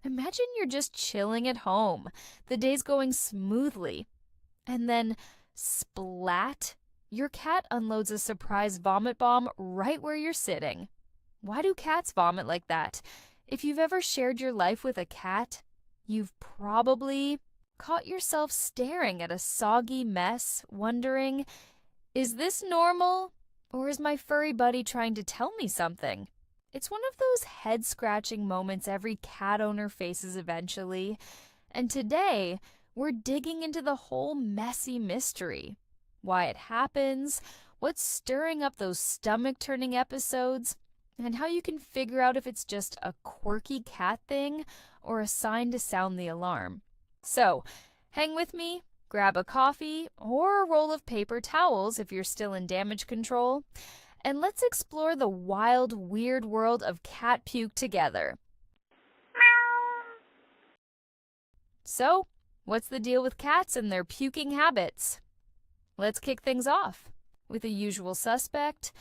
Imagine you're just chilling at home, the day's going smoothly, and then splat, your cat unloads a surprise vomit bomb right where you're sitting. Why do cats vomit like that? If you've ever shared your life with a cat, you've probably caught yourself staring at a soggy mess, wondering, is this normal? Or is my furry buddy trying to tell me something? It's one of those head-scratching moments every cat owner faces eventually. And today, we're digging into the whole messy mystery. Why it happens, what's stirring up those stomach-turning episodes, and how you can figure out if it's just a quirky cat thing or a sign to sound the alarm. So, hang with me, grab a coffee or a roll of paper towels if you're still in damage control, and let's explore the wild, weird world of cat puke together. So, what's the deal with cats and their puking habits? Let's kick things off with the usual suspect,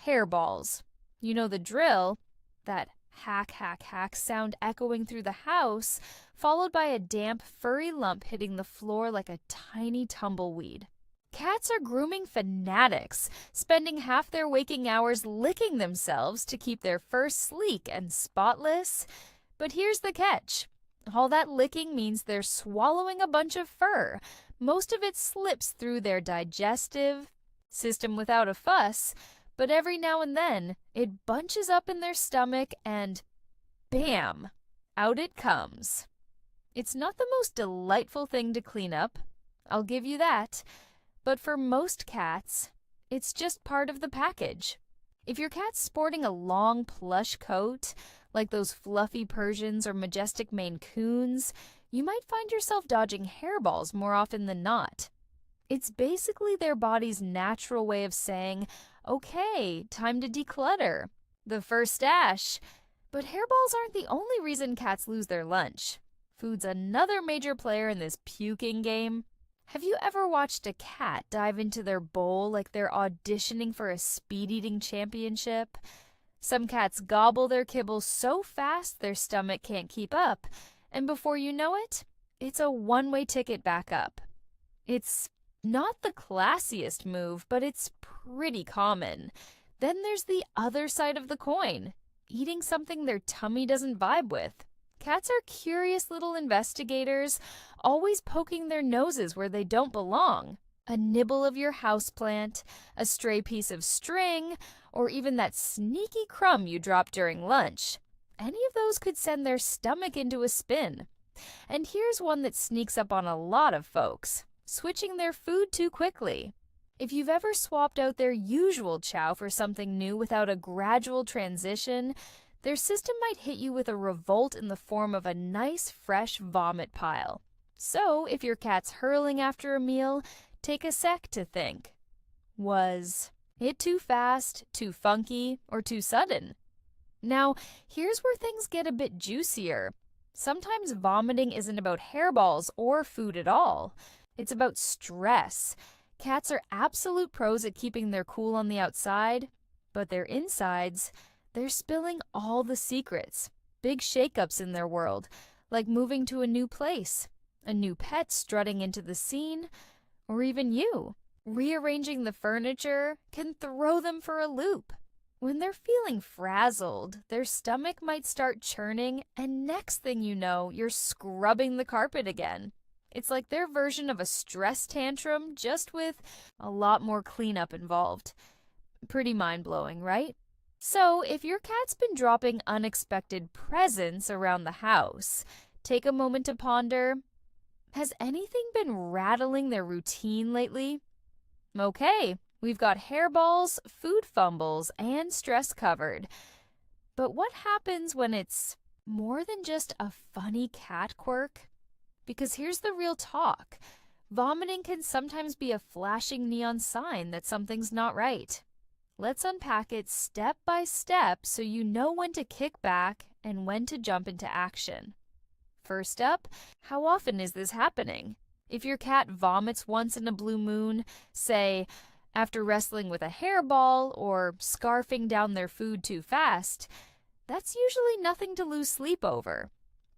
hairballs. You know the drill, that hack, hack, hack sound echoing through the house, followed by a damp, furry lump hitting the floor like a tiny tumbleweed. Cats are grooming fanatics, spending half their waking hours licking themselves to keep their fur sleek and spotless. But here's the catch. All that licking means they're swallowing a bunch of fur. Most of it slips through their digestive system without a fuss, but every now and then it bunches up in their stomach and bam, out it comes. It's not the most delightful thing to clean up, I'll give you that, but for most cats, it's just part of the package. If your cat's sporting a long plush coat, like those fluffy Persians or majestic Maine Coons, you might find yourself dodging hairballs more often than not. It's basically their body's natural way of saying, okay, time to declutter. The first stash. But hairballs aren't the only reason cats lose their lunch. Food's another major player in this puking game. Have you ever watched a cat dive into their bowl like they're auditioning for a speed-eating championship? Some cats gobble their kibble so fast their stomach can't keep up, and before you know it, it's a one-way ticket back up. It's not the classiest move, but it's pretty common. Then there's the other side of the coin, eating something their tummy doesn't vibe with. Cats are curious little investigators, always poking their noses where they don't belong. A nibble of your houseplant, a stray piece of string, or even that sneaky crumb you dropped during lunch. Any of those could send their stomach into a spin. And here's one that sneaks up on a lot of folks: switching their food too quickly. If you've ever swapped out their usual chow for something new without a gradual transition, their system might hit you with a revolt in the form of a nice, fresh vomit pile. So, if your cat's hurling after a meal, take a sec to think. Was it too fast, too funky, or too sudden? Now, here's where things get a bit juicier. Sometimes vomiting isn't about hairballs or food at all. It's about stress. Cats are absolute pros at keeping their cool on the outside, but their insides, they're spilling all the secrets. Big shakeups in their world, like moving to a new place, a new pet strutting into the scene, or even you. Rearranging the furniture can throw them for a loop. When they're feeling frazzled, their stomach might start churning, and next thing you know, you're scrubbing the carpet again. It's like their version of a stress tantrum, just with a lot more cleanup involved. Pretty mind-blowing, right? So, if your cat's been dropping unexpected presents around the house, take a moment to ponder, has anything been rattling their routine lately? Okay, we've got hairballs, food fumbles, and stress covered. But what happens when it's more than just a funny cat quirk? Because here's the real talk. Vomiting can sometimes be a flashing neon sign that something's not right. Let's unpack it step by step so you know when to kick back and when to jump into action. First up, how often is this happening? If your cat vomits once in a blue moon, say after wrestling with a hairball or scarfing down their food too fast, that's usually nothing to lose sleep over.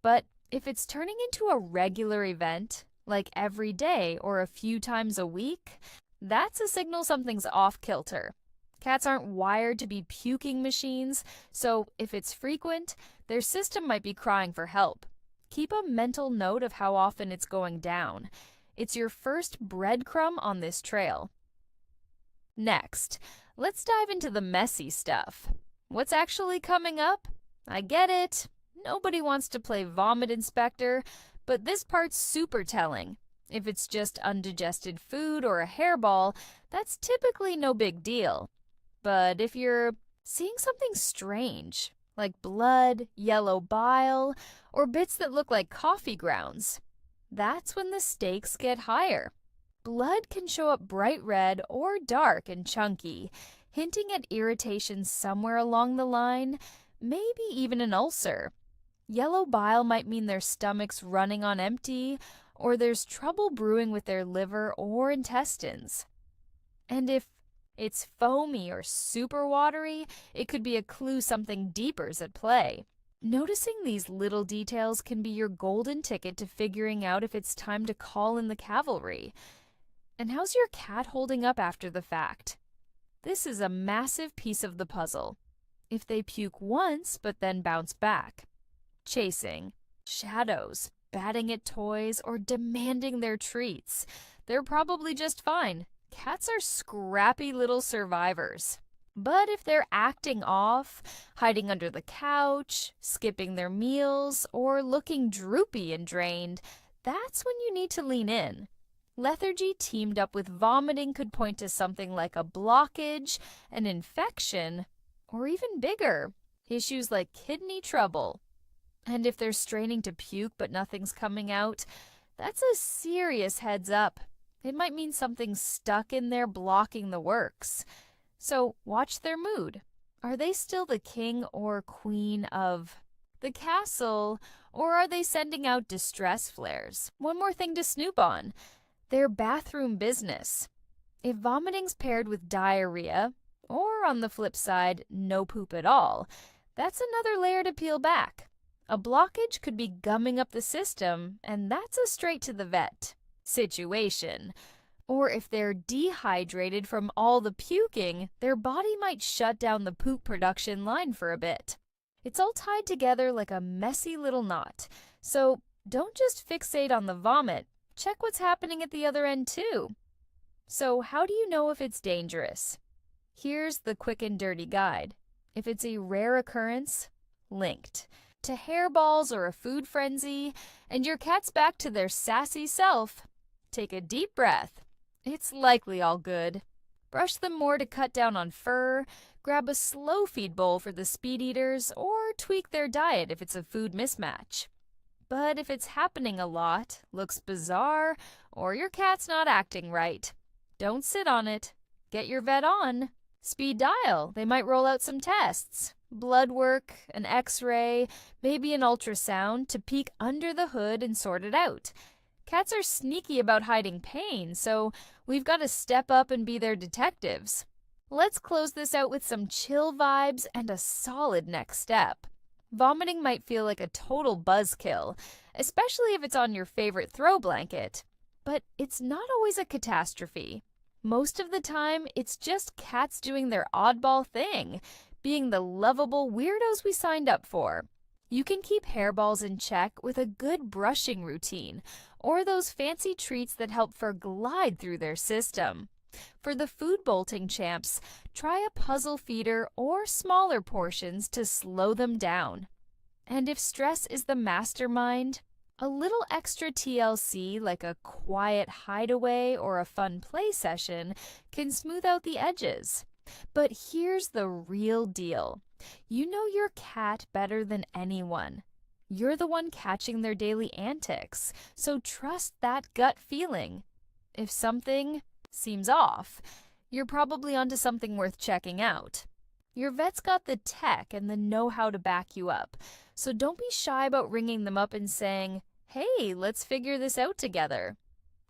But if it's turning into a regular event, like every day or a few times a week, that's a signal something's off kilter. Cats aren't wired to be puking machines, so if it's frequent, their system might be crying for help. Keep a mental note of how often it's going down. It's your first breadcrumb on this trail. Next, let's dive into the messy stuff. What's actually coming up? I get it. Nobody wants to play vomit inspector, but this part's super telling. If it's just undigested food or a hairball, that's typically no big deal. But if you're seeing something strange, like blood, yellow bile, or bits that look like coffee grounds, that's when the stakes get higher. Blood can show up bright red or dark and chunky, hinting at irritation somewhere along the line, maybe even an ulcer. Yellow bile might mean their stomach's running on empty, or there's trouble brewing with their liver or intestines. And if it's foamy or super watery, it could be a clue something deeper's at play. Noticing these little details can be your golden ticket to figuring out if it's time to call in the cavalry. And how's your cat holding up after the fact? This is a massive piece of the puzzle. If they puke once but then bounce back, chasing, shadows, batting at toys, or demanding their treats, they're probably just fine. Cats are scrappy little survivors. But if they're acting off, hiding under the couch, skipping their meals, or looking droopy and drained, that's when you need to lean in. Lethargy teamed up with vomiting could point to something like a blockage, an infection, or even bigger, issues like kidney trouble. And if they're straining to puke but nothing's coming out, that's a serious heads up. It might mean something's stuck in there blocking the works. So watch their mood. Are they still the king or queen of the castle, or are they sending out distress flares? One more thing to snoop on: their bathroom business. If vomiting's paired with diarrhea, or on the flip side, no poop at all, that's another layer to peel back. A blockage could be gumming up the system, and that's a straight to the vet situation. Or if they're dehydrated from all the puking, their body might shut down the poop production line for a bit. It's all tied together like a messy little knot. So don't just fixate on the vomit. Check what's happening at the other end too. So how do you know if it's dangerous? Here's the quick and dirty guide. If it's a rare occurrence, linked to hairballs or a food frenzy, and your cat's back to their sassy self, take a deep breath. It's likely all good. Brush them more to cut down on fur, grab a slow feed bowl for the speed eaters, or tweak their diet if it's a food mismatch. But if it's happening a lot, looks bizarre, or your cat's not acting right, don't sit on it. Get your vet on. Speed dial. They might roll out some tests. Blood work, an x-ray, maybe an ultrasound to peek under the hood and sort it out. Cats are sneaky about hiding pain, so we've got to step up and be their detectives. Let's close this out with some chill vibes and a solid next step. Vomiting might feel like a total buzzkill, especially if it's on your favorite throw blanket. But it's not always a catastrophe. Most of the time, it's just cats doing their oddball thing, being the lovable weirdos we signed up for. You can keep hairballs in check with a good brushing routine, or those fancy treats that help fur glide through their system. For the food bolting champs, try a puzzle feeder or smaller portions to slow them down. And if stress is the mastermind, a little extra TLC like a quiet hideaway or a fun play session can smooth out the edges. But here's the real deal. You know your cat better than anyone. You're the one catching their daily antics, so trust that gut feeling. If something seems off, you're probably onto something worth checking out. Your vet's got the tech and the know-how to back you up, so don't be shy about ringing them up and saying, "Hey, let's figure this out together."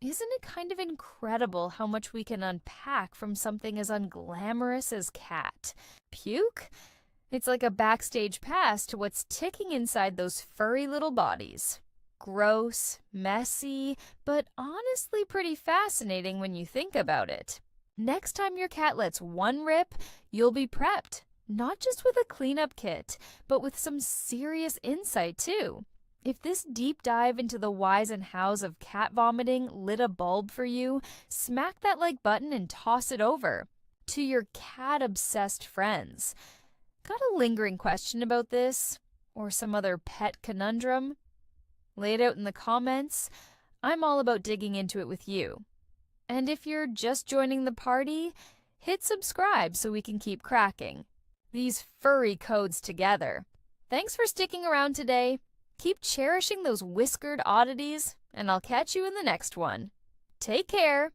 Isn't it kind of incredible how much we can unpack from something as unglamorous as cat? Puke? It's like a backstage pass to what's ticking inside those furry little bodies. Gross, messy, but honestly pretty fascinating when you think about it. Next time your cat lets one rip, you'll be prepped. Not just with a cleanup kit, but with some serious insight too. If this deep dive into the whys and hows of cat vomiting lit a bulb for you, smack that like button and toss it over to your cat-obsessed friends. Got a lingering question about this? Or some other pet conundrum? Lay it out in the comments. I'm all about digging into it with you. And if you're just joining the party, hit subscribe so we can keep cracking these furry codes together. Thanks for sticking around today. Keep cherishing those whiskered oddities, and I'll catch you in the next one. Take care.